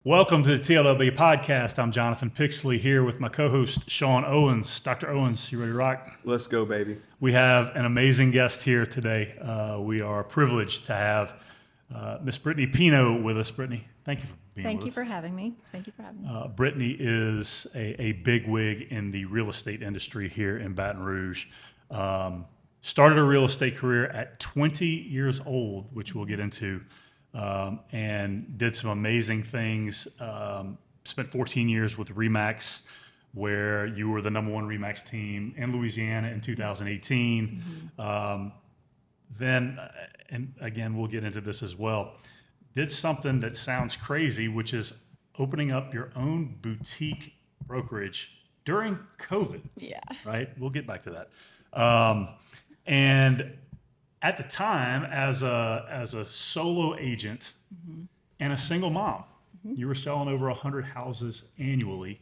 Welcome to the TLB podcast. I'm Jonathan Pixley here with my co-host Sean Owens. Dr. Owens, you ready to rock? Let's go, baby. We have an amazing guest here today. We are privileged to have Miss Brittany Pino with us. Brittany, thank you for being with us. Thank you for having me. Thank you for having me. Brittany is a bigwig in the real estate industry here in Baton Rouge. Started a real estate career at 20 years old, which we'll get into. And did some amazing things. Spent 14 years with Remax, where you were the number one Remax team in Louisiana in 2018. Then, and again, we'll get into this as well, did something that sounds crazy, which is opening up your own boutique brokerage during COVID. Yeah. Right? We'll get back to that. And at the time, as a solo agent and a single mom, you were selling over 100 houses annually.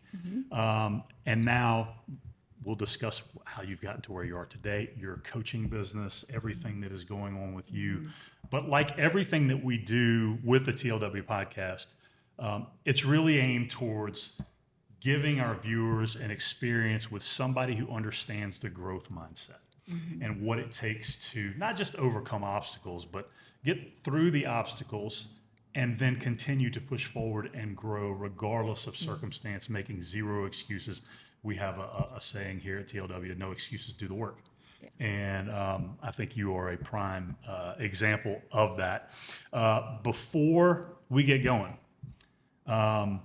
And now we'll discuss how you've gotten to where you are today, your coaching business, everything that is going on with you. But like everything that we do with the TLW podcast, it's really aimed towards giving our viewers an experience with somebody who understands the growth mindset. And what it takes to not just overcome obstacles, but get through the obstacles and then continue to push forward and grow regardless of circumstance, making zero excuses. We have a saying here at TLW, no excuses, do the work. Yeah. And I think you are a prime example of that. Before we get going, and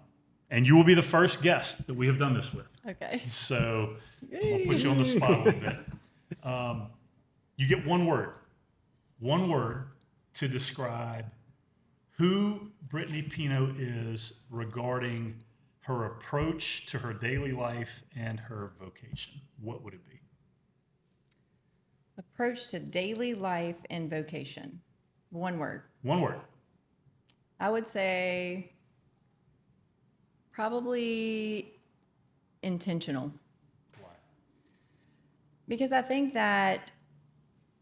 you will be the first guest that we have done this with. Okay. So I'm going to put you on the spot a little bit. You get one word to describe who Brittany Pino is regarding her approach to her daily life and her vocation. What would it be? Approach to daily life and vocation. One word. One word. I would say probably intentional. Why? Because I think that,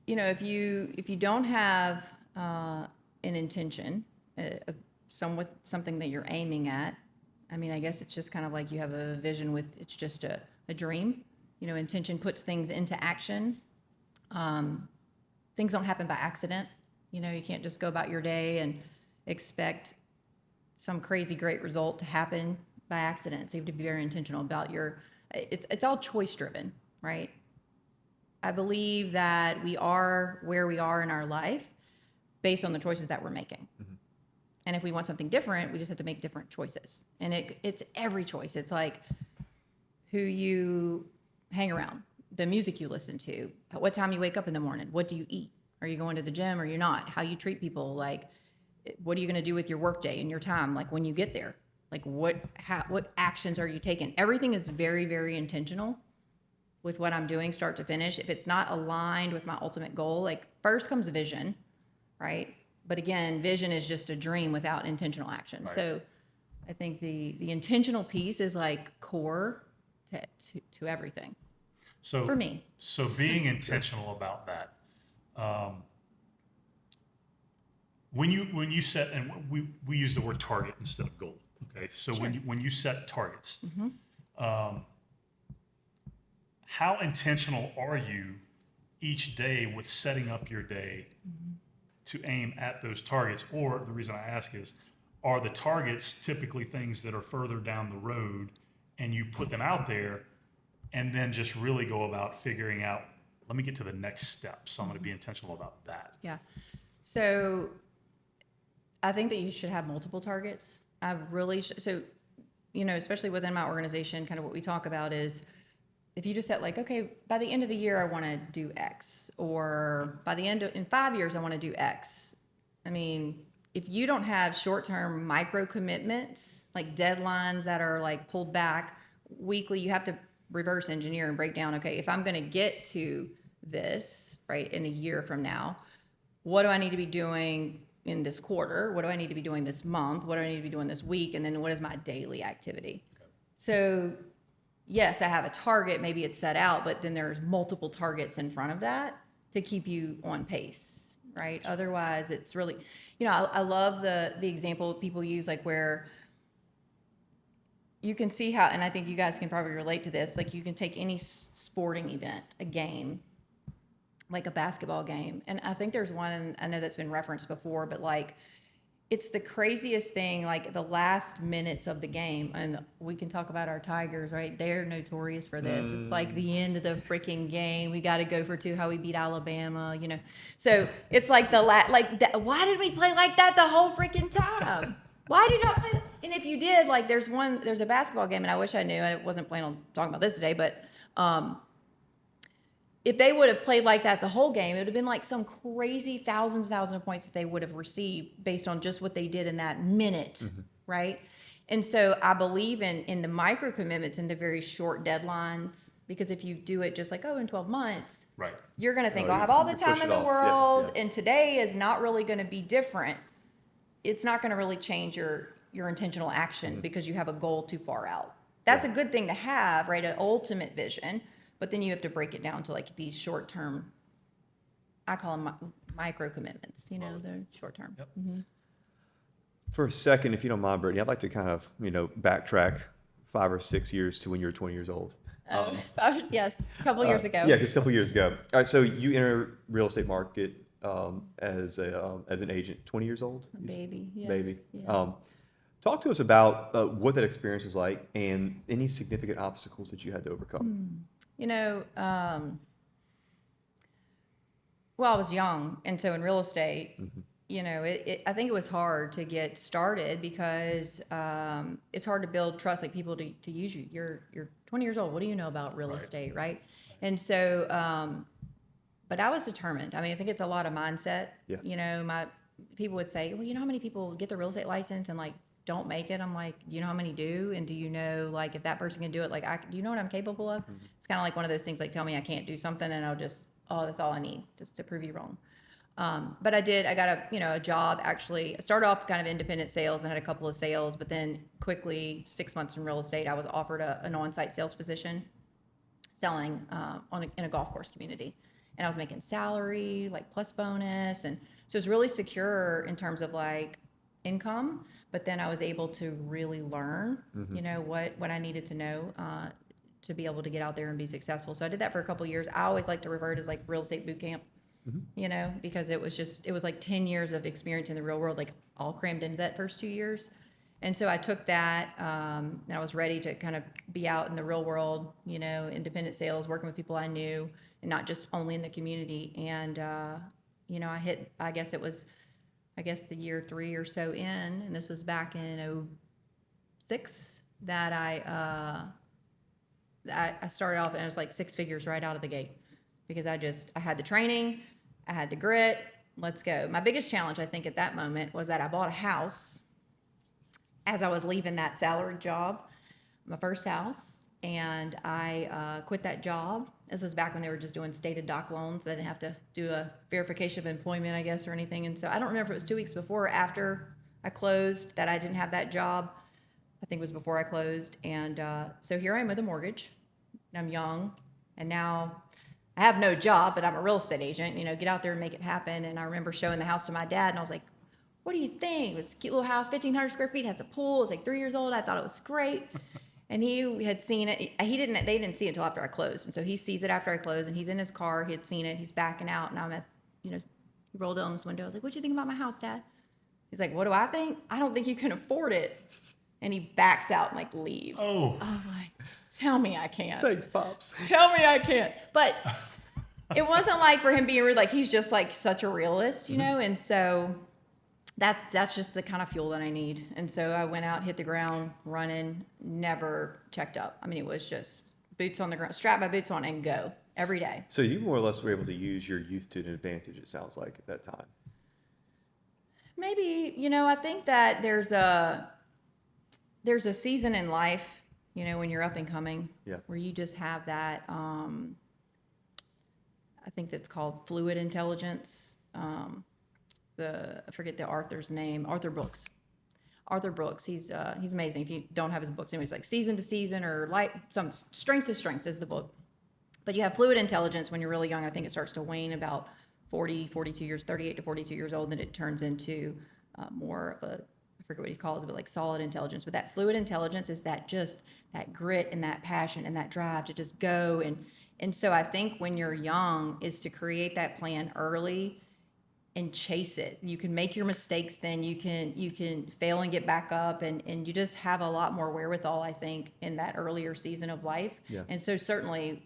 if you don't have an intention, something that you're aiming at, I mean, I guess it's just kind of like you have a vision with, it's just a dream. Intention puts things into action. Things don't happen by accident. You can't just go about your day and expect some crazy great result to happen by accident. So you have to be very intentional about it's all choice driven, right? I believe that we are where we are in our life based on the choices that we're making. And if we want something different, we just have to make different choices. And it's every choice. It's like who you hang around, the music you listen to, what time you wake up in the morning, what do you eat? Are you going to the gym or you're not? How you treat people, like what are you going to do with your work day and your time, like when you get there? Like what actions are you taking? Everything is very, very intentional with what I'm doing, start to finish. If it's not aligned with my ultimate goal, like first comes vision, right? But again, vision is just a dream without intentional action. Right. So I think the intentional piece is like core to everything. So for me. So being intentional about that. When you set, and we use the word target instead of goal. Okay, so sure. when you set targets, how intentional are you each day with setting up your day to aim at those targets? Or the reason I ask is, are the targets typically things that are further down the road and you put them out there and then just really go about figuring out, let me get to the next step. So I'm going to be intentional about that. Yeah. So I think that you should have multiple targets. Especially within my organization, kind of what we talk about is if you just set like, okay, by the end of the year, I want to do X, or in 5 years, I want to do X. I mean, if you don't have short-term micro commitments, like deadlines that are like pulled back weekly, you have to reverse engineer and break down, okay, if I'm going to get to this, right, in a year from now, what do I need to be doing in this quarter? What do I need to be doing this month? What do I need to be doing this week? And then what is my daily activity? Okay. So yes, I have a target, maybe it's set out, but then there's multiple targets in front of that to keep you on pace, right? Otherwise, it's really, I love the example people use, like where you can see how, and I think you guys can probably relate to this, like you can take any sporting event, a game, like a basketball game. And I think there's one, I know that's been referenced before, but like, it's the craziest thing, like the last minutes of the game. And we can talk about our Tigers, right? They're notorious for this. It's like the end of the freaking game. We got to go for two, how we beat Alabama, you know? So it's like why did we play like that the whole freaking time? Why did I play? And if you did, like there's a basketball game, and I wish I knew, I wasn't planning on talking about this today, but, if they would have played like that the whole game, it would have been like some crazy thousands of points that they would have received based on just what they did in that minute, right? And so I believe in the micro commitments and the very short deadlines, because if you do it just like, in 12 months, Right. you're going to think, Oh, I have all the you time push in it the off. world, Yeah. and today is not really going to be different. It's not going to really change your intentional action because you have a goal too far out. That's a good thing to have, right? An ultimate vision. But then you have to break it down to like these short term, I call them micro commitments, you know, they're short term. Yep. For a second, if you don't mind, Brittany, I'd like to kind of, backtrack 5 or 6 years to when you were 20 years old. Yes, a couple years ago. Yeah, just a couple years ago. All right, so you enter real estate market as an agent, 20 years old? Baby, yeah. Baby. Yeah. Talk to us about what that experience was like and any significant obstacles that you had to overcome. You know, well, I was young, and so in real estate, you know, I think it was hard to get started because it's hard to build trust, like people to use you. You're 20 years old. What do you know about real estate, right? And so, but I was determined. I mean, I think it's a lot of mindset. Yeah. You know, people would say, well, you know how many people get the real estate license and like don't make it? I'm like, do you know how many do? And do you know, like, if that person can do it, like, do you know what I'm capable of? It's kind of like one of those things, like, tell me I can't do something and I'll just, that's all I need just to prove you wrong. But I got a job, actually. I started off kind of independent sales and had a couple of sales, but then quickly 6 months in real estate, I was offered an on-site sales position selling in a golf course community. And I was making salary, like plus bonus. And so it was really secure in terms of like income, but then I was able to really learn, you know, what I needed to know to be able to get out there and be successful. So I did that for a couple of years. I always like to refer to as like real estate boot camp, you know, because it was like 10 years of experience in the real world, like all crammed into that first 2 years. And so I took that and I was ready to kind of be out in the real world, you know, independent sales, working with people I knew and not just only in the community. And, you know, I guess the year 3 or so in, and this was back in 2006, that I started off, and it was like 6 figures right out of the gate because I had the training, I had the grit, let's go. My biggest challenge, I think, at that moment was that I bought a house as I was leaving that salaried job, my first house, and I quit that job. This was back when they were just doing stated doc loans. They didn't have to do a verification of employment, I guess, or anything. And so I don't remember if it was 2 weeks before or after I closed that I didn't have that job. I think it was before I closed. And so here I am with a mortgage. I'm young, and now I have no job, but I'm a real estate agent. You know, get out there and make it happen. And I remember showing the house to my dad, and I was like, what do you think? It was a cute little house, 1,500 square feet, has a pool. It's like 3 years old. I thought it was great. And he had seen it. They didn't see it until after I closed. And so he sees it after I closed, and he's in his car. He had seen it. He's backing out, and I'm he rolled down this window. I was like, what do you think about my house, Dad? He's like, what do I think? I don't think you can afford it. And he backs out and like leaves. Oh. I was like, tell me I can't. Thanks, Pops. Tell me I can't. But it wasn't like for him being rude. Like, he's just like such a realist, you know? And so that's just the kind of fuel that I need. And so I went out, hit the ground, running, never checked up. I mean, it was just boots on the ground, strap my boots on and go every day. So you more or less were able to use your youth to an advantage, it sounds like, at that time. Maybe, I think that there's a season in life, when you're up and coming, where you just have that, I think that's called fluid intelligence. I forget the author's name, Arthur Brooks. Arthur Brooks, he's amazing. If you don't have his books, anyways, like Season to Season or some Strength to Strength is the book. But you have fluid intelligence when you're really young. I think it starts to wane about 38 to 42 years old, and then it turns into more of forget what he calls it, but like solid intelligence. But that fluid intelligence is that just that grit and that passion and that drive to just go. And so I think when you're young is to create that plan early and chase it. You can make your mistakes then, you can fail and get back up, and you just have a lot more wherewithal, I think, in that earlier season of life. Yeah. And so certainly,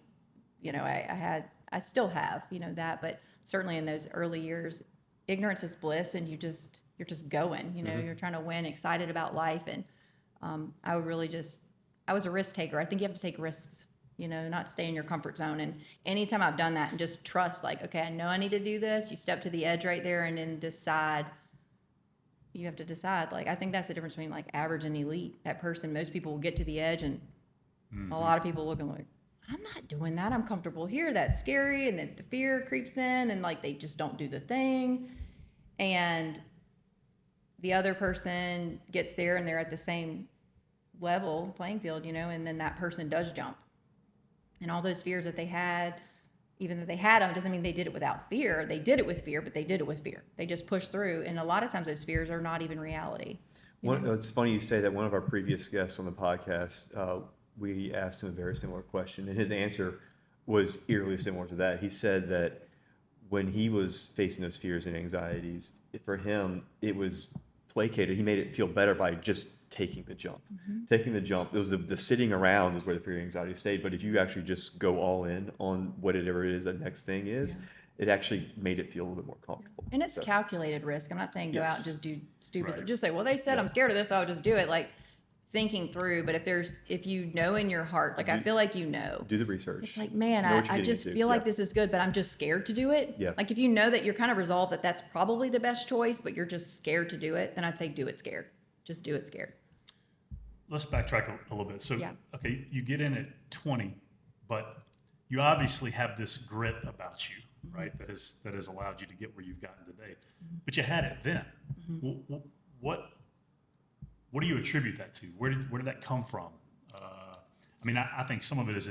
I still have, that, but certainly in those early years, ignorance is bliss, and you're just going, you're trying to win, excited about life. And I was a risk taker. I think you have to take risks, not stay in your comfort zone. And anytime I've done that and just trust, like, okay, I know I need to do this, you step to the edge right there and then decide. You have to decide. Like, I think that's the difference between like average and elite. That person, most people will get to the edge, and a lot of people looking like, I'm not doing that. I'm comfortable here. That's scary. And then the fear creeps in, and like they just don't do the thing. And the other person gets there and they're at the same level playing field, and then that person does jump. And all those fears that they had, even though they had them, doesn't mean they did it without fear. They did it with fear, but they did it with fear. They just pushed through. And a lot of times those fears are not even reality. It's funny you say that. One of our previous guests on the podcast, we asked him a very similar question, and his answer was eerily similar to that. He said that when he was facing those fears and anxieties, for him, it was placated. He made it feel better by just taking the jump. Taking the jump. It was the sitting around is where the fear and anxiety stayed. But if you actually just go all in on whatever it is that next thing is, it actually made it feel a little bit more comfortable. And it's calculated risk. I'm not saying go out and just do stupid stuff. Just say, well, they said I'm scared of this, so I'll just do it. Like, thinking through. But if you know in your heart, like I feel like do the research. It's like, man, I just feel like this is good, but I'm just scared to do it. Yeah. Like if you know that you're kind of resolved that that's probably the best choice, but you're just scared to do it, then I'd say do it scared. Just do it scared. Let's backtrack a little bit. So, okay, you get in at 20, but you obviously have this grit about you, right? That has allowed you to get where you've gotten today. But you had it then. What do you attribute that to? Where did that come from? I mean, I think some of it is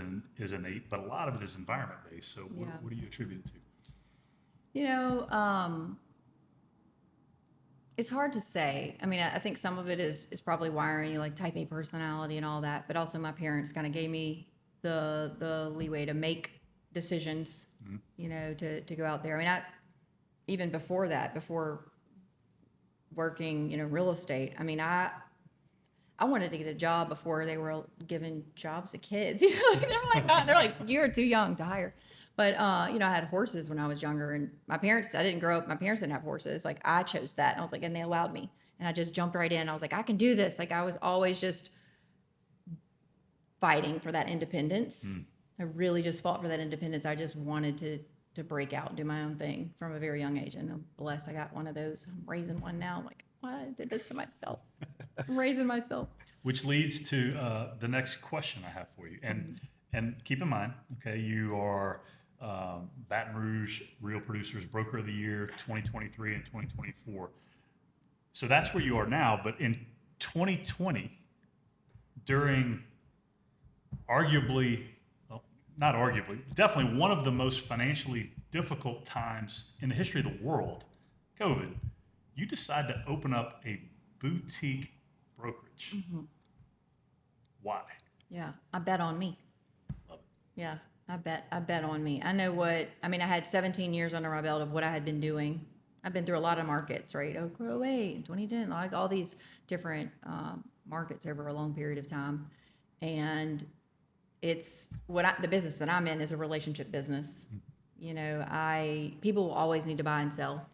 innate, but a lot of it is environment based. So what do you attribute it to? It's hard to say. I mean, I think some of it is probably wiring, like type A personality and all that. But also my parents kind of gave me the leeway to make decisions, to go out there. I mean, even before that, before working, real estate, I mean, I wanted to get a job before they were giving jobs to kids. They're like, you're too young to hire. But, I had horses when I was younger, and my parents didn't have horses. Like I chose that. And I was like, and they allowed me, and I just jumped right in. I was like, I can do this. Like I was always just fighting for that independence. I really just fought for that independence. I just wanted to break out and do my own thing from a very young age. And I'm blessed I got one of those. I'm raising one now. I'm like, why I did this to myself? I'm raising myself. Which leads to the next question I have for you. And keep in mind, okay, you are Baton Rouge Real Producers Broker of the Year 2023 and 2024. So that's where you are now. But in 2020, during definitely one of the most financially difficult times in the history of the world, COVID, you decide to open up a boutique brokerage. Why? Yeah, I bet on me. Love it. Yeah, I bet on me. I had 17 years under my belt of what I had been doing. I've been through a lot of markets, right? 08 and 2010, like all these different markets over a long period of time. And it's the business that I'm in is a relationship business. People will always need to buy and sell.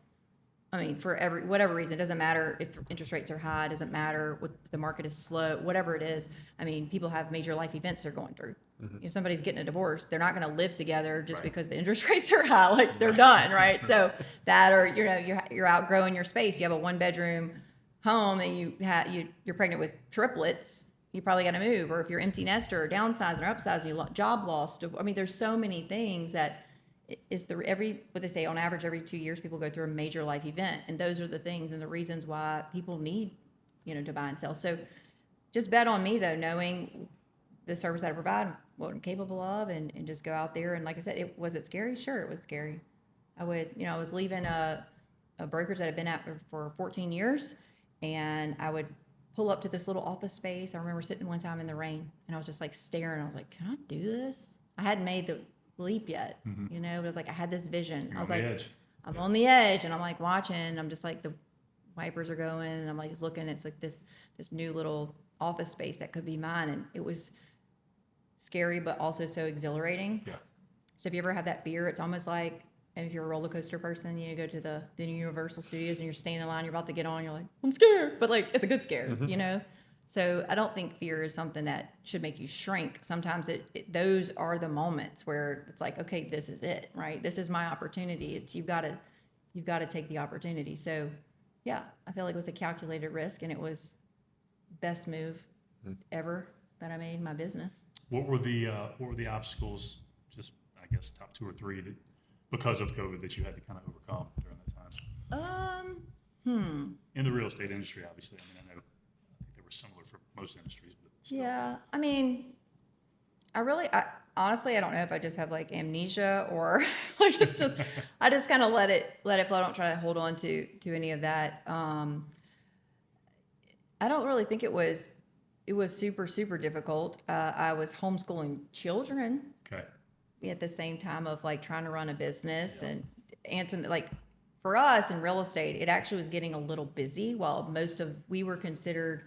I mean, for whatever reason, it doesn't matter if interest rates are high, it doesn't matter what the market is slow, whatever it is. I mean, people have major life events they're going through. If somebody's getting a divorce, they're not going to live together just because the interest rates are high. Like they're done, right? So that, or you're outgrowing your space. You have a 1-bedroom home and you're pregnant with triplets. You probably got to move. Or if you're empty nester or downsizing or upsizing, you job loss. I mean, there's so many things that is what they say on average every 2 years people go through a major life event, and those are the things and the reasons why people need to buy and sell. So just bet on me though, knowing the service that I provide, what I'm capable of, and just go out there. And like I said, was it scary? Sure, it was scary. I was leaving a brokerage that I'd been at for 14 years, and I would pull up to this little office space. I remember sitting one time in the rain, and I was just like staring. I was like, can I do this? I hadn't made the leap yet, you know, but it was like, I had this vision. You're I was on like, the edge. I'm on the edge, and I'm like watching. I'm just like, the wipers are going, and I'm like just looking. It's like this new little office space that could be mine, and it was scary, but also so exhilarating. Yeah. So if you ever have that fear, it's almost like, and if you're a roller coaster person, you go to the Universal Studios and you're standing in line, you're about to get on, you're like, I'm scared, but like it's a good scare, you know. So I don't think fear is something that should make you shrink. Sometimes those are the moments where it's like, okay, this is it, right? This is my opportunity. It's you've got to take the opportunity. So yeah, I feel like it was a calculated risk, and it was best move ever that I made in my business. What were the obstacles? Just I guess top 2 or 3 that, because of COVID, that you had to kind of overcome during that time? In the real estate industry, obviously. I mean, I think they were similar for most industries, but still. Yeah, I mean, honestly, I don't know if I just have like amnesia or like it's just, I just kind of let it flow. I don't try to hold on to any of that. I don't really think it was super, super difficult. I was homeschooling children Okay. at the same time of like trying to run a business and answer, like for us in real estate, it actually was getting a little busy while we were considered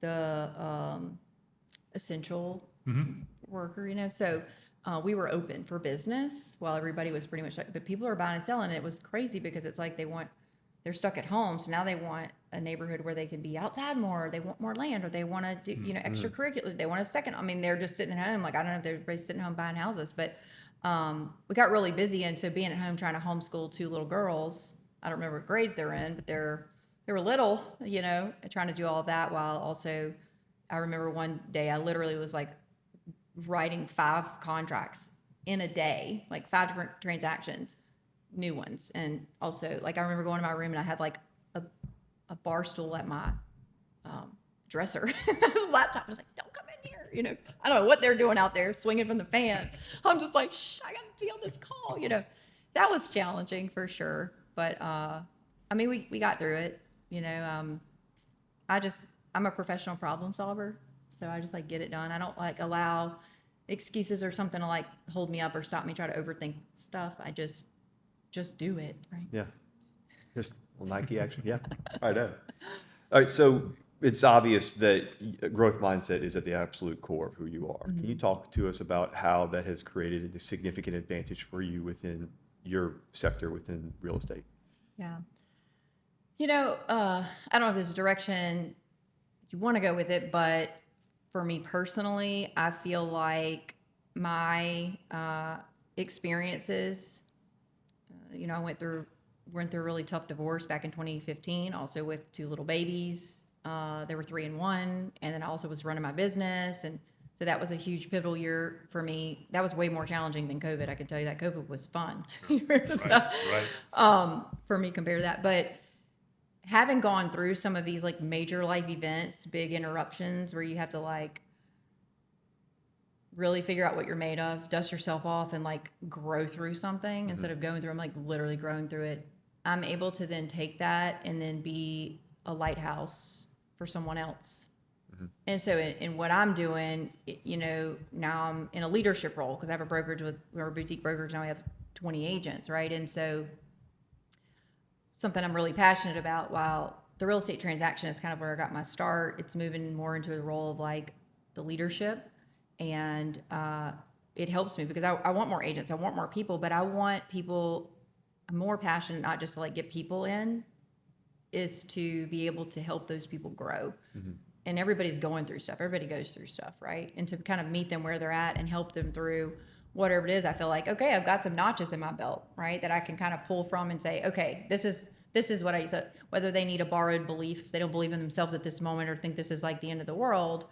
the essential worker, you know, so we were open for business while everybody was pretty much, but people are buying and selling. And it was crazy because it's like they're stuck at home. So now they want a neighborhood where they can be outside more, or they want more land, or they want to do, you know, extracurricular. They want a second. I mean, they're just sitting at home. Like, I don't know if everybody's sitting home buying houses, but we got really busy. And so being at home trying to homeschool 2 little girls, I don't remember what grades they're in, but they were little, you know, trying to do all of that while also, I remember one day I literally was like writing 5 contracts in a day, like 5 different transactions, new ones. And also, like, I remember going to my room and I had like a bar stool at my dresser, laptop. I was like, don't come in here. You know, I don't know what they're doing out there swinging from the fan. I'm just like, shh, I got to be on this call. You know, that was challenging for sure. But I mean, we got through it. You know, I'm a professional problem solver. So I just like get it done. I don't like allow excuses or something to like hold me up or stop me, try to overthink stuff. I just do it. Right. Yeah. Just Nike action. Yeah. I know. All right. So it's obvious that growth mindset is at the absolute core of who you are. Can you talk to us about how that has created a significant advantage for you within your sector within real estate? Yeah. You know, I don't know if there's a direction you want to go with it, but for me personally, I feel like my experiences, you know, I went through a really tough divorce back in 2015, also with 2 little babies. There were 3 and 1, and then I also was running my business, and so that was a huge pivotal year for me. That was way more challenging than COVID. I can tell you that. COVID was fun. Right. For me compared to that, but having gone through some of these like major life events, big interruptions where you have to like really figure out what you're made of, dust yourself off, and like grow through something instead of going through, I'm like literally growing through it. I'm able to then take that and then be a lighthouse for someone else. And so in what I'm doing, you know, now I'm in a leadership role because I have a brokerage we're a boutique brokerage. Now we have 20 agents, right? And so something I'm really passionate about, while the real estate transaction is kind of where I got my start, it's moving more into the role of like the leadership. And it helps me because I want more agents. I want more people, but I want people, I'm more passionate, not just to like get people in, is to be able to help those people grow. And everybody's going through stuff. Everybody goes through stuff, right? And to kind of meet them where they're at and help them through whatever it is. I feel like, okay, I've got some notches in my belt, right? That I can kind of pull from and say, okay, this is what I said. Whether they need a borrowed belief, they don't believe in themselves at this moment or think this is like the end of the world,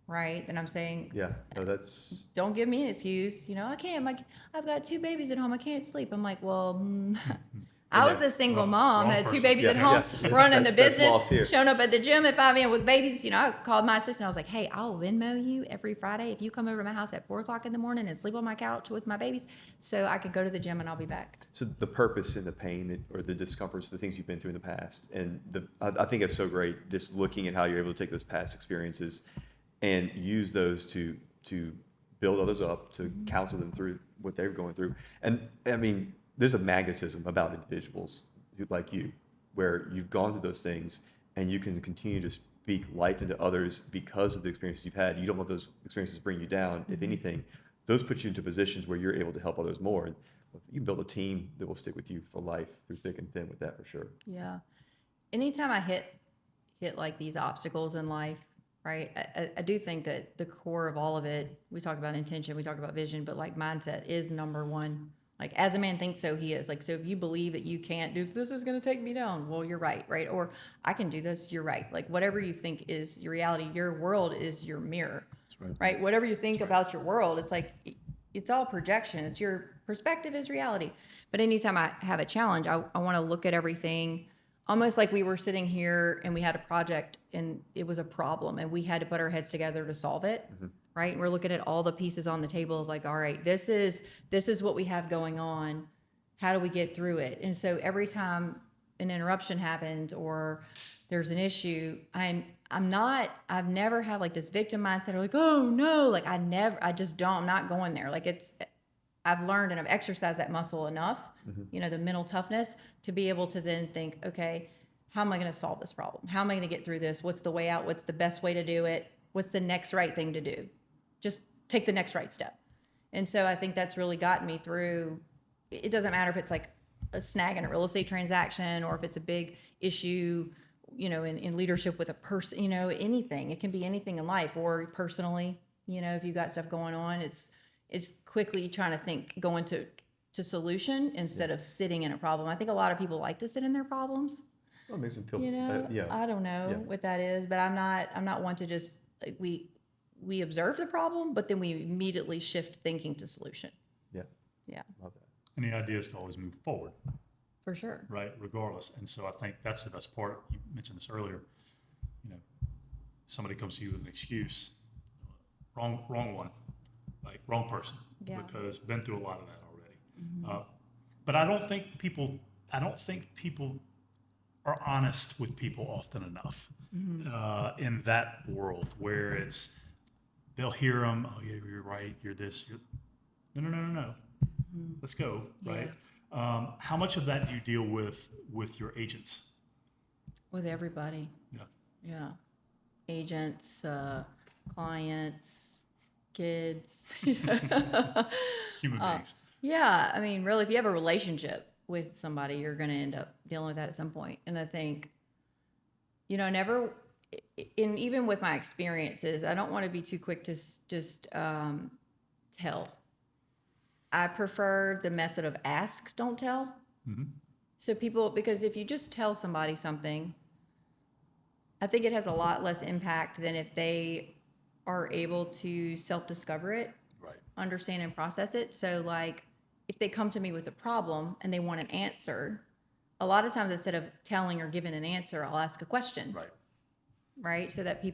right? And I'm saying, Yeah, no, that's... don't give me an excuse. You know, I've got 2 babies at home. I can't sleep. I'm like, well, I And was that- a single wrong- mom, wrong had two person. babies Yeah, at home, yeah. running the That's lost here. business, showing up at the gym at 5 a.m. with babies. You know, I called my assistant. I was like, hey, I'll Venmo you every Friday if you come over to my house at 4 o'clock in the morning and sleep on my couch with my babies so I can go to the gym and I'll be back. So the purpose and the pain or the discomforts, the things you've been through in the past, and I think it's so great just looking at how you're able to take those past experiences and use those to build others up, to counsel them through what they're going through. And I mean, there's a magnetism about individuals like you, where you've gone through those things and you can continue to speak life into others because of the experiences you've had. You don't let those experiences bring you down. If anything, those put you into positions where you're able to help others more. And you build a team that will stick with you for life through thick and thin with that for sure. Yeah. Anytime I hit like these obstacles in life, right? I do think that the core of all of it, we talk about intention, we talk about vision, but like mindset is number one. Like as a man thinks, so he is. Like, so if you believe that you can't do this, is going to take me down. Well, you're right. Or I can do this. You're right. Like whatever you think is your reality, your world is your mirror, right? Whatever you think about your world, it's like, it's all projection. It's your perspective is reality. But anytime I have a challenge, I want to look at everything almost like we were sitting here and we had a project and it was a problem and we had to put our heads together to solve it. Right. And we're looking at all the pieces on the table of like, all right, this is what we have going on. How do we get through it? And so every time an interruption happens or there's an issue, I've never had like this victim mindset or like, oh no, like I'm not going there. Like I've learned and I've exercised that muscle enough, the mental toughness to be able to then think, okay, how am I going to solve this problem? How am I going to get through this? What's the way out? What's the best way to do it? What's the next right thing to do? Just take the next right step. And so I think that's really gotten me through. It doesn't matter if it's like a snag in a real estate transaction or if it's a big issue, in leadership with a person, anything. It can be anything in life or personally, if you've got stuff going on, it's quickly trying to going to solution instead of sitting in a problem. I think a lot of people like to sit in their problems. Well, it makes them feel, I don't know what that is, but I'm not one to just like we observe the problem, but then we immediately shift thinking to solution. Yeah. Love that. And the idea is to always move forward, For sure. right? Regardless. And so I think that's the best part. You mentioned this earlier. Somebody comes to you with an excuse, wrong one, like wrong person, because been through a lot of that already. But I don't think people are honest with people often enough in that world where they'll hear them. Oh yeah, you're right. You're this. No. Let's go. Right. How much of that do you deal with your agents? With everybody. Yeah. Agents, clients, kids. Human beings. Yeah. I mean, really, if you have a relationship with somebody, you're going to end up dealing with that at some point. And I think, even with my experiences, I don't want to be too quick to just tell. I prefer the method of ask, don't tell. So because if you just tell somebody something, I think it has a lot less impact than if they are able to self-discover it, Right. understand and process it. So like if they come to me with a problem and they want an answer, a lot of times instead of telling or giving an answer, I'll ask a question. Right? So that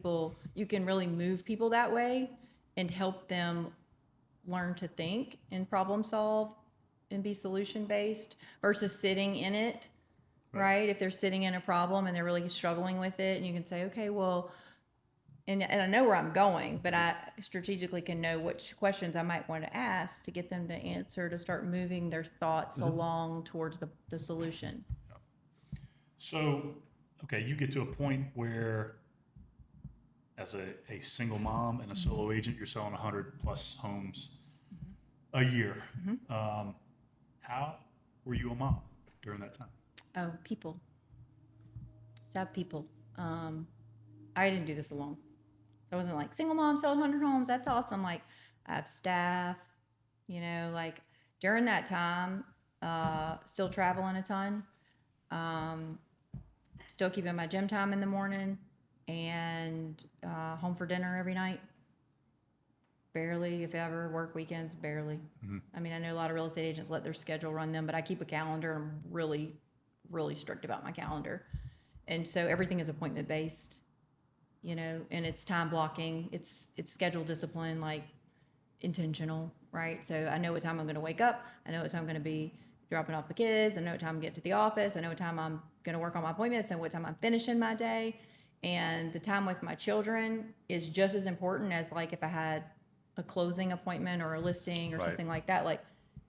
you can really move people that way and help them learn to think and problem solve and be solution based versus sitting in it. Right? If they're sitting in a problem and they're really struggling with it, and you can say, okay, well, and I know where I'm going, but I strategically can know which questions I might want to ask to get them to answer, to start moving their thoughts along towards the solution. So, okay, you get to a point where as a single mom and a solo agent, you're selling 100 plus homes a year. How were you a mom during that time? Oh, people. So I have people. I didn't do this alone. I wasn't like single mom selling 100 homes. That's awesome. Like I have staff, like during that time, still traveling a ton, still keeping my gym time in the morning and home for dinner every night. Barely, if ever, work weekends, barely. I mean, I know a lot of real estate agents let their schedule run them, but I keep a calendar and really really strict about my calendar. And so everything is appointment based, and it's time blocking, it's schedule discipline, like intentional, right? So I know what time I'm going to wake up. I know what time I'm going to be dropping off the kids. I know what time I'm get to the office. I know what time I'm going to work on my appointments and what time I'm finishing my day. And the time with my children is just as important as like if I had a closing appointment or a listing or something like that. Like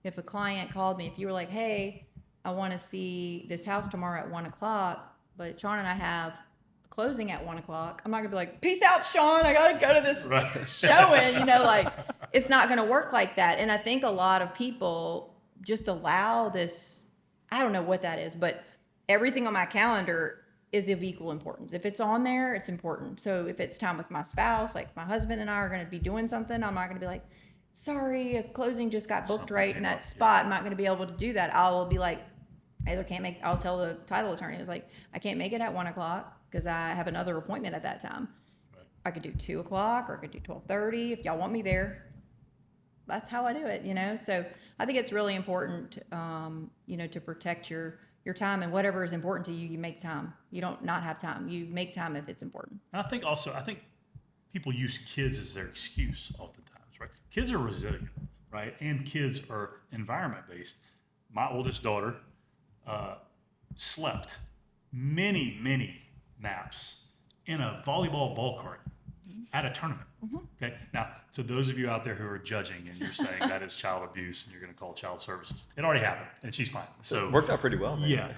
if a client called me, if you were like, hey, I want to see this house tomorrow at 1:00, but Sean and I have a closing at 1:00. I'm not gonna be like, peace out, Sean. I gotta go to this showing. Like it's not gonna work like that. And I think a lot of people just allow this. I don't know what that is, but everything on my calendar is of equal importance. If it's on there, it's important. So if it's time with my spouse, like my husband and I are gonna be doing something, I'm not gonna be like, sorry, a closing just got booked right in that spot. I'm not gonna be able to do that. I will be like, I'll tell the title attorney, it's like, I can't make it at 1:00 because I have another appointment at that time. Right. I could do 2:00 or I could do 12:30 if y'all want me there. That's how I do it, So I think it's really important, to protect your time, and whatever is important to you, you make time. You don't not have time. You make time if it's important. And I think people use kids as their excuse oftentimes, right? Kids are resilient, right? And kids are environment based. My oldest daughter slept many naps in a volleyball ball cart at a tournament. Okay. Now, to those of you out there who are judging and you're saying that is child abuse and you're going to call child services, it already happened and she's fine. So it worked out pretty well. Man. Yeah.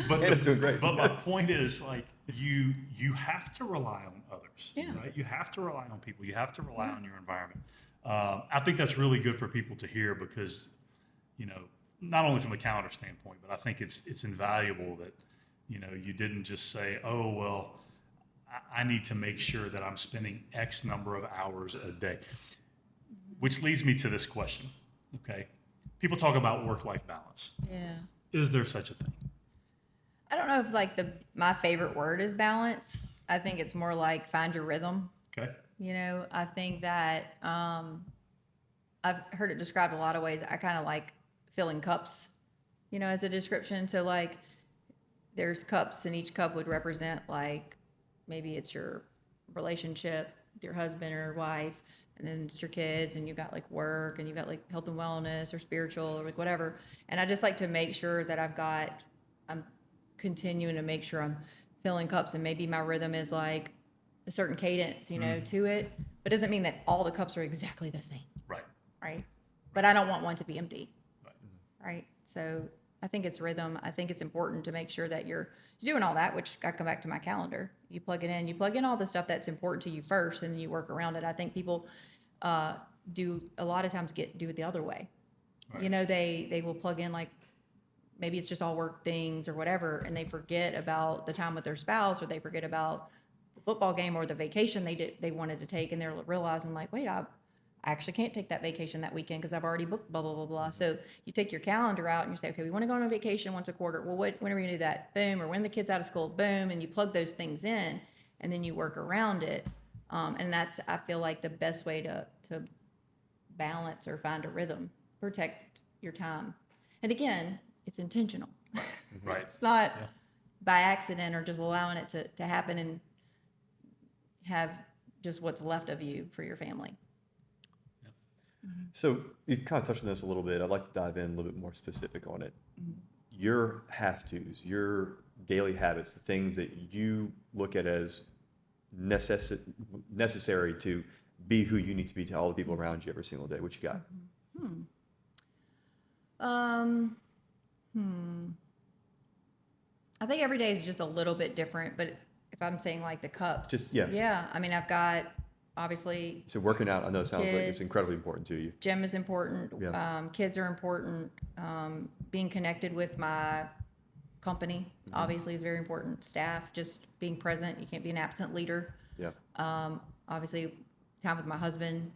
But it's doing great. But my point is, like, you have to rely on others, right? You have to rely on people. You have to rely on your environment. I think that's really good for people to hear because, not only from a calendar standpoint, but I think it's invaluable that, you didn't just say, oh, well, I need to make sure that I'm spending X number of hours a day, which leads me to this question. Okay. People talk about work-life balance. Yeah. Is there such a thing? I don't know if my favorite word is balance. I think it's more like find your rhythm. Okay. I think that I've heard it described a lot of ways. I kind of like filling cups, as a description. So like there's cups and each cup would represent like maybe it's your relationship with your husband or wife, and then it's your kids, and you've got like work, and you've got like health and wellness or spiritual or like whatever. And I just like to make sure that I'm continuing to make sure I'm filling cups, and maybe my rhythm is like a certain cadence, to it, but it doesn't mean that all the cups are exactly the same. Right. But I don't want one to be empty. Right. So I think it's rhythm. I think it's important to make sure that you're doing all that, which I come back to my calendar. You plug in all the stuff that's important to you first, and then you work around it. I think people do a lot of times do it the other way. Right. They will plug in like maybe it's just all work things or whatever, and they forget about the time with their spouse, or they forget about the football game or the vacation they wanted to take, and they're realizing like, wait, I actually can't take that vacation that weekend because I've already booked blah, blah, blah, blah. So you take your calendar out and you say, okay, we want to go on a vacation once a quarter. Well, when are we going to do that? Boom. Or when the kid's out of school, boom. And you plug those things in, and then you work around it. And that's, I feel like, the best way to balance or find a rhythm, protect your time. And again, it's intentional. Right. It's not by accident or just allowing it to happen and have just what's left of you for your family. So you've kind of touched on this a little bit. I'd like to dive in a little bit more specific on it. Your have-tos, your daily habits, the things that you look at as necessary to be who you need to be to all the people around you every single day. What you got? I think every day is just a little bit different, but if I'm saying like the cups, yeah. I mean, I've got obviously. So working out, I know it sounds like it's incredibly important to you. Gym is important. Yeah. Kids are important. Being connected with my company obviously is very important. Staff, just being present. You can't be an absent leader. Yeah. Obviously, time with my husband.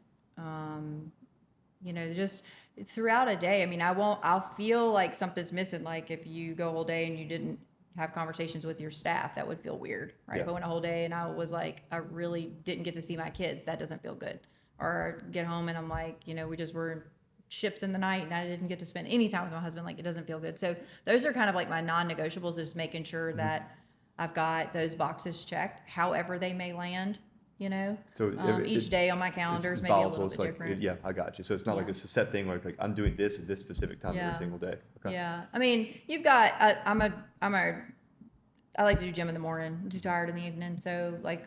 Just throughout a day. I mean, I'll feel like something's missing. Like if you go a whole day and you didn't have conversations with your staff, that would feel weird, right? Yeah. If I went a whole day and I was like, I really didn't get to see my kids, that doesn't feel good. Or get home and I'm like, we just were ships in the night and I didn't get to spend any time with my husband. Like, it doesn't feel good. So those are kind of like my non-negotiables, just making sure that I've got those boxes checked, however they may land, you know. So Each day on my calendar is maybe a little bit different. Yeah, I got you. So it's not like Yeah. it's a set thing where like I'm doing this at this specific time Yeah. every single day. Okay. Yeah. I mean, you've got, I like to do gym in the morning. I'm too tired in the evening. So like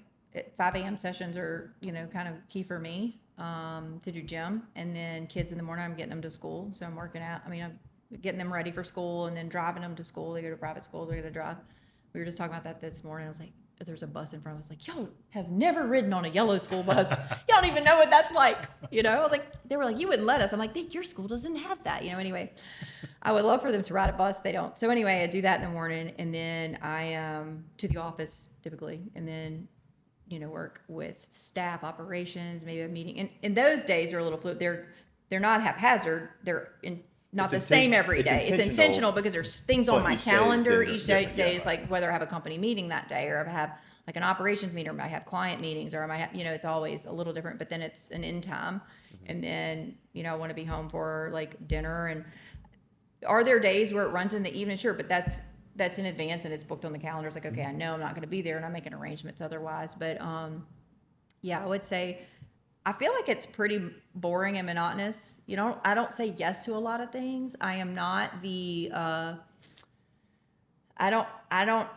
5 a.m. sessions are, you know, kind of key for me, to do gym. And then kids in the morning, I'm getting them to school. So I'm working out. I mean, I'm getting them ready for school and then driving them to school. They go to private schools. They got to drive. We were just talking about that this morning. I was like, there's a bus in front of us. Like, y'all have never ridden on a yellow school bus. Y'all don't even know what that's like. You know, I was like, they were like, you wouldn't let us. I'm like, your school doesn't have that. You know, anyway, I would love for them to ride a bus. They don't. So anyway, I do that in the morning. And then I, to the office typically. And then, you know, work with staff operations, maybe a meeting. And those days are a little fluid. They're not haphazard. They're not the same every day. It's intentional because there's things on my calendar. Each day is like whether I have a company meeting that day or if I have like an operations meeting or I might have client meetings or I might have, you know, it's always a little different, but then it's an end time. And then, you know, I want to be home for like dinner. And are there days where it runs in the evening? Sure. But that's in advance and it's booked on the calendar. It's like, okay, I know I'm not going to be there and I'm making arrangements otherwise. But, yeah, I would say, I feel like it's pretty boring and monotonous. You know, I don't say yes to a lot of things. I am not the, I don't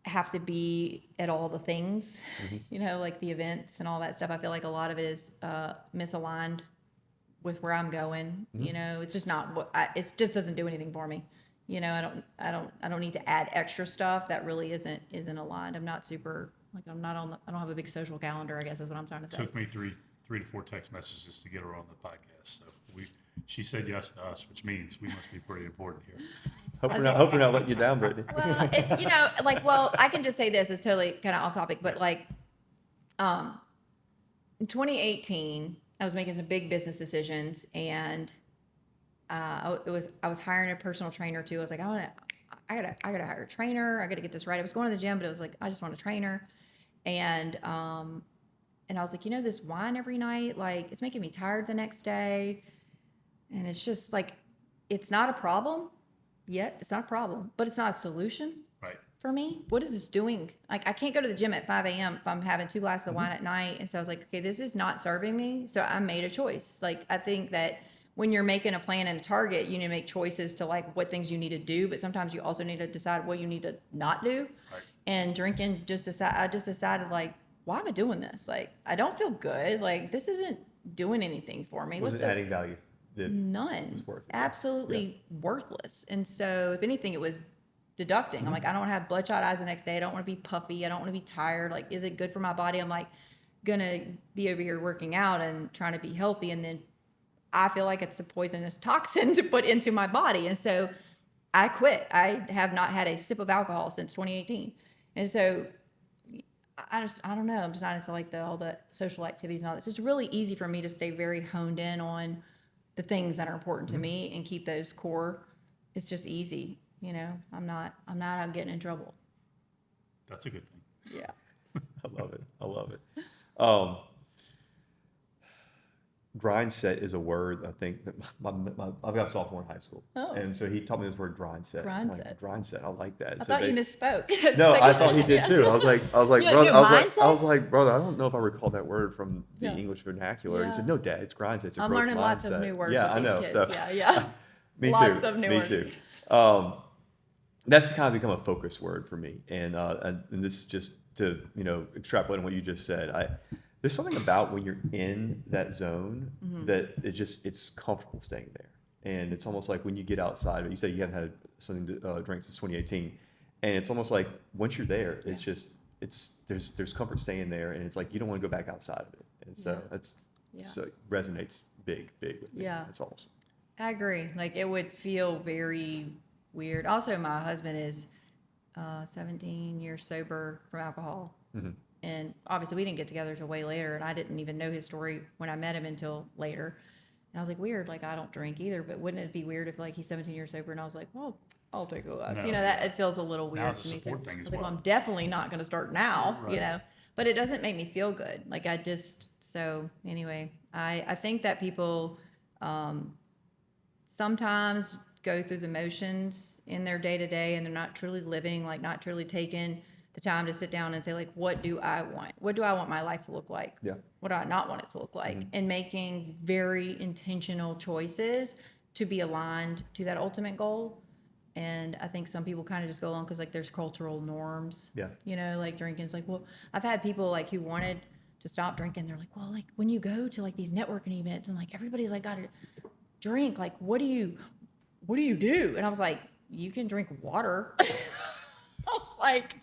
have to be at all the things, you know, like the events and all that stuff. I feel like a lot of it is misaligned with where I'm going. You know, it's just not what it just doesn't do anything for me. You know, I don't need to add extra stuff that really isn't aligned. I'm not super like I don't have a big social calendar, I guess is what I'm trying to say. Took me three to four text messages to get her on the podcast. So she said yes to us, which means we must be pretty important here. Hope we're not letting you down, Brittany. Well, you know, like, I can just say this. It's totally kind of off topic, but like, in 2018, I was making some big business decisions, and I was hiring a personal trainer too. I was like, I gotta hire a trainer. I gotta get this right. I was going to the gym, but it was like, I just want a trainer, and I was like, you know, this wine every night, like, it's making me tired the next day, and it's just like, it's not a problem. Yet it's not a problem, but it's not a solution for me. What is this doing? Like, I can't go to the gym at 5 a.m. if I'm having 2 glasses of wine at night. And so I was like, okay, this is not serving me. So I made a choice. Like, I think that when you're making a plan and a target, you need to make choices to like what things you need to do, but sometimes you also need to decide what you need to not do. And drinking, I just decided like, why am I doing this? Like, I don't feel good. Like, this isn't doing anything for me. Was it adding value? None. Absolutely worthless. And so if anything, it was deducting. I'm like, I don't want to have bloodshot eyes the next day. I don't want to be puffy. I don't want to be tired. Like, is it good for my body? I'm like gonna be over here working out and trying to be healthy, and then I feel like it's a poisonous toxin to put into my body. And so I quit. I have not had a sip of alcohol since 2018. And so I don't know. I'm just not into like all the social activities and all this. It's really easy for me to stay very honed in on the things that are important to me and keep those core. It's just easy, you know. I'm not out getting in trouble. That's a good thing. Yeah. I love it. Grind set is a word I think that I've got a sophomore in high school, and so he taught me this word grind set. Grind set. Grind set. I like that. I thought you misspoke. No, like, I thought he did too. I was like, brother, I was like, brother, I don't know if I recall that word from the English vernacular. Yeah. He said, no, Dad, it's grind set. It's a I'm growth learning lots of mindset." new words. Yeah, with I know. these So kids. Yeah. me Lots too. of new me words. too. That's kind of become a focus word for me, and this is just to extrapolate on what you just said. There's something about when you're in that zone that it's comfortable staying there. And it's almost like when you get outside, you say you haven't had something to drink since 2018. And it's almost like once you're there, it's just, there's comfort staying there. And it's like, you don't want to go back outside of it. And so so it resonates big with me. Yeah. It's awesome. I agree. Like, it would feel very weird. Also, my husband is 17 years sober from alcohol. And obviously we didn't get together until way later, and I didn't even know his story when I met him until later. And I was like, weird, like, I don't drink either, but wouldn't it be weird if like he's 17 years sober and I was like, well, I'll take a glass. No. You know, that it feels a little Now weird it's to a me. So support I thing was as like, well. well, I'm definitely not going to start now, Right. you know, but it doesn't make me feel good. Like, so anyway, I think that people sometimes go through the motions in their day to day, and they're not truly living, like not truly taking the time to sit down and say, like, what do I want? What do I want my life to look like? Yeah. What do I not want it to look like? And making very intentional choices to be aligned to that ultimate goal. And I think some people kind of just go along because like there's cultural norms. Yeah. You know, like drinking is like, well, I've had people like who wanted to stop drinking. They're like, well, like when you go to like these networking events and like everybody's like got to drink, like what do you do? And I was like, you can drink water. I was like,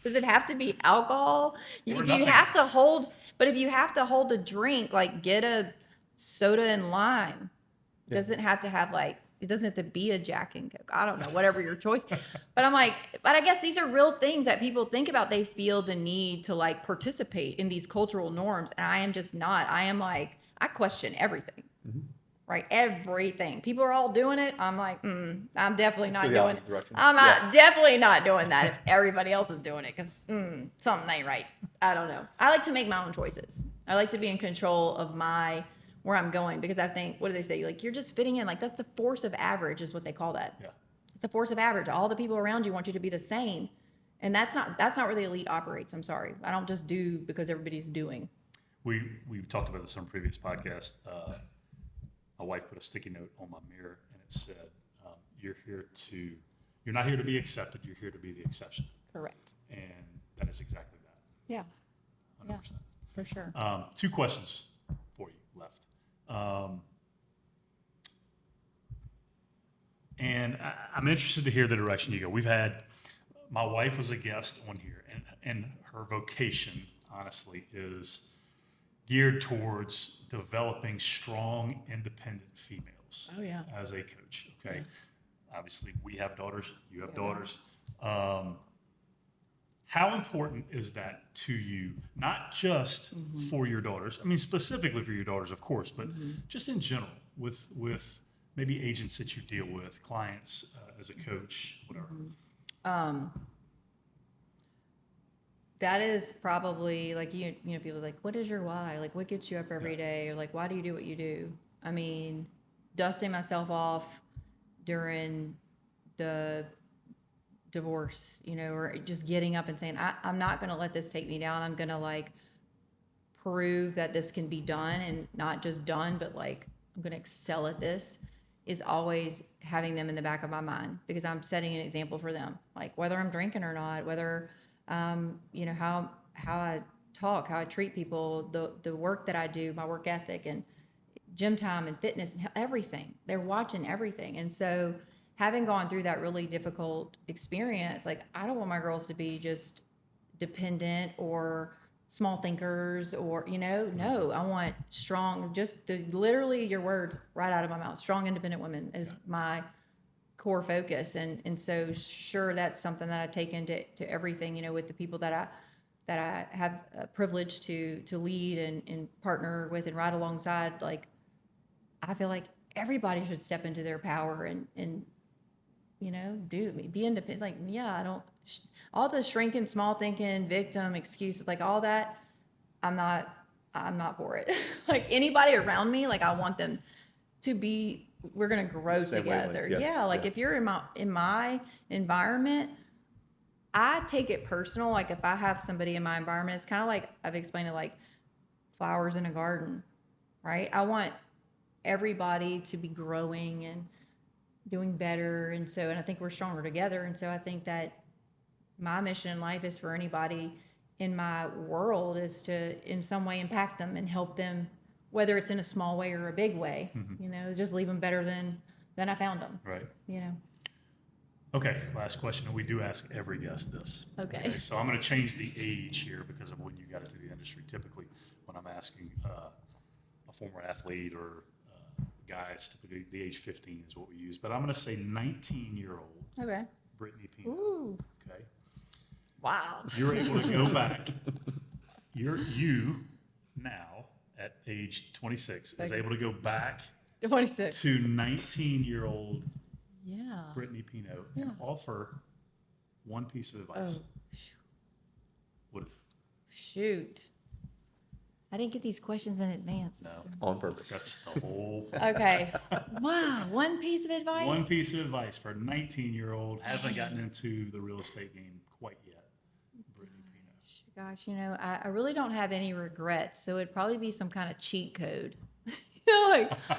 does it have to be alcohol? Or If nothing. you have to hold, but if you have to hold a drink, like get a soda and lime. Yeah. Doesn't have to have like, it doesn't have to be a Jack and Coke. I don't know, whatever your choice. But I'm like, but I guess these are real things that people think about. They feel the need to like participate in these cultural norms. And I am just not. I am like, I question everything. Right? Everything. People are all doing it. I'm like, I'm definitely not go the doing opposite it. direction. I'm not Yeah. definitely not doing that if everybody else is doing it because something ain't right. I don't know. I like to make my own choices. I like to be in control of where I'm going because I think, what do they say? Like, you're just fitting in. Like, that's the force of average is what they call that. Yeah. It's a force of average. All the people around you want you to be the same. And that's not where the elite operates. I'm sorry. I don't just do because everybody's doing. We talked about this on a previous podcast. My wife put a sticky note on my mirror, and it said, "You're not here to be accepted. You're here to be the exception." Correct. And that is exactly that. Yeah, 100%. Yeah. For sure. 2 questions for you left. And I'm interested to hear the direction you go. My wife was a guest on here, and her vocation, honestly, is geared towards developing strong, independent females Oh, yeah. as a coach. Okay. Yeah. Obviously, we have daughters, you have Yeah. daughters. How important is that to you? Not just for your daughters. I mean, specifically for your daughters, of course, but just in general with maybe agents that you deal with, clients as a coach, whatever. That is probably like, you know, people are like, what is your why? Like, what gets you up every day? Or like, why do you do what you do? I mean, dusting myself off during the divorce, you know, or just getting up and saying, I'm not going to let this take me down. I'm going to like prove that this can be done and not just done, but like, I'm going to excel at this is always having them in the back of my mind because I'm setting an example for them. Like whether I'm drinking or not, whether, you know, how I talk, how I treat people, the work that I do, my work ethic and gym time and fitness and everything. They're watching everything. And so having gone through that really difficult experience, like I don't want my girls to be just dependent or small thinkers or, you know, no, I want strong, just literally your words right out of my mouth. Strong, independent women is my core focus. And so sure, that's something that I take into everything, you know, with the people that I have a privilege to lead and partner with and ride alongside. Like, I feel like everybody should step into their power and you know, be independent. Like, yeah, I don't, all the shrinking, small thinking, victim excuses, like all that, I'm not for it. Like anybody around me, like I want them to be, we're going to grow Same together. wavelength, yeah, Yeah. Like yeah. if you're in my environment, I take it personal. Like if I have somebody in my environment, it's kind of like I've explained it like flowers in a garden, right? I want everybody to be growing and doing better. And I think we're stronger together. And so I think that my mission in life is for anybody in my world is to in some way impact them and help them, whether it's in a small way or a big way, you know, just leave them better than I found them, Right. you know? Okay, last question, and we do ask every guest this. Okay. So I'm going to change the age here because of when you got into the industry. Typically, when I'm asking a former athlete or guys, typically the age 15 is what we use. But I'm going to say 19-year-old Okay. Brittany Pino. Ooh. Okay. Wow. You're able to go back. You now at age 26 is Okay. able to go back 26. to 19-year-old Yeah. Brittany Pino and offer one piece of advice. Oh, What is it? shoot. I didn't get these questions in advance. No. On purpose. That's the whole. Okay. Wow. One piece of advice. One piece of advice for a 19-year-old hasn't gotten into the real estate game quite yet. Brittany Pino. Gosh, I really don't have any regrets. So it'd probably be some kind of cheat code. Like, I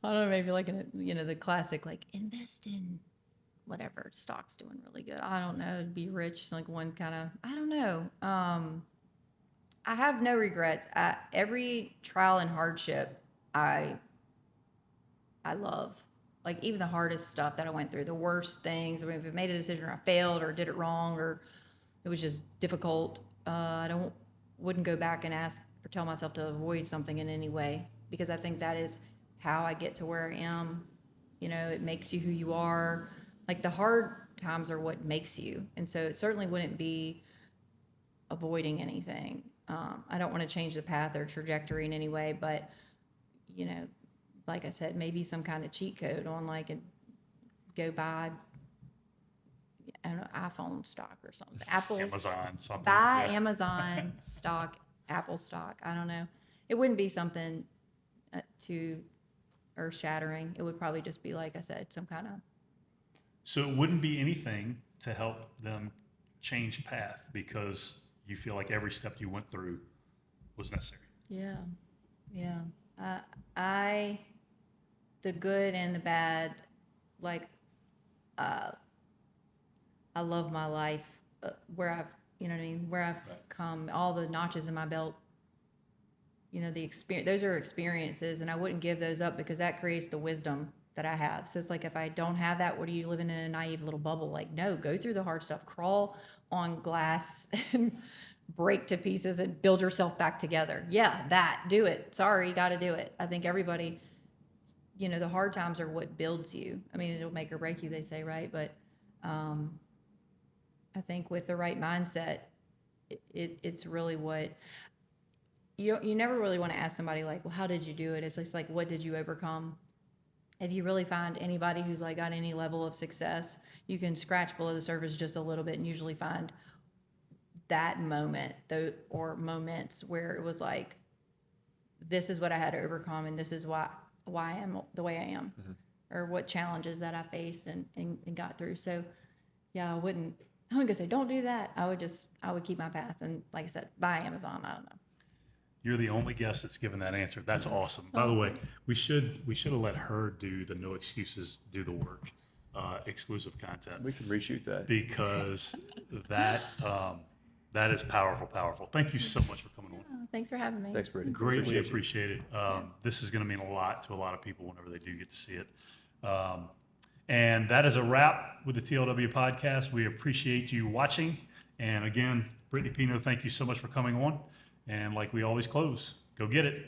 don't know, maybe like, the classic, like, invest in whatever, stock's doing really good. I don't know, be rich, like one kind of, I don't know. I have no regrets. Every trial and hardship, I love. Like even the hardest stuff that I went through, the worst things. I mean, if I made a decision or I failed or did it wrong or it was just difficult, wouldn't go back and ask or tell myself to avoid something in any way, because I think that is how I get to where I am. It makes you who you are. Like the hard times are what makes you. And so it certainly wouldn't be avoiding anything. I don't want to change the path or trajectory in any way, but, like I said, maybe some kind of cheat code on like go buy, I don't know, iPhone stock or something. Apple. Amazon, something. Buy yeah. Amazon stock, Apple stock. I don't know. It wouldn't be something too earth-shattering. It would probably just be, like I said, some kind of. So it wouldn't be anything to help them change path because you feel like every step you went through was necessary. Yeah. Yeah. The good and the bad, like, I love my life, where I've, where I've come, all the notches in my belt, the experience, those are experiences, and I wouldn't give those up because that creates the wisdom that I have. So it's like, if I don't have that, what are you living in a naive little bubble? Like, no, go through the hard stuff, crawl on glass and break to pieces and build yourself back together. Yeah, do it. Sorry, got to do it. I think everybody, the hard times are what builds you. I mean, it'll make or break you, they say, right? But I think with the right mindset, it's really what you never really want to ask somebody like, well, how did you do it? It's just like, what did you overcome? If you really find anybody who's like got any level of success, you can scratch below the surface just a little bit and usually find that moment, or moments where it was like, this is what I had to overcome, and this is why I am the way I am, or what challenges that I faced and got through. So, yeah, I wouldn't go say don't do that. I would keep my path, and like I said, buy Amazon. I don't know. You're the only guest that's given that answer. That's awesome. By the way, we should have let her do the no excuses, do the work, exclusive content. We can reshoot that. Because that is powerful. Thank you so much for coming on. Oh, thanks for having me. Thanks, Brittany. Greatly appreciate it. This is going to mean a lot to a lot of people whenever they do get to see it. And that is a wrap with the TLW podcast. We appreciate you watching. And again, Brittany Pino, thank you so much for coming on. And like we always close, go get it.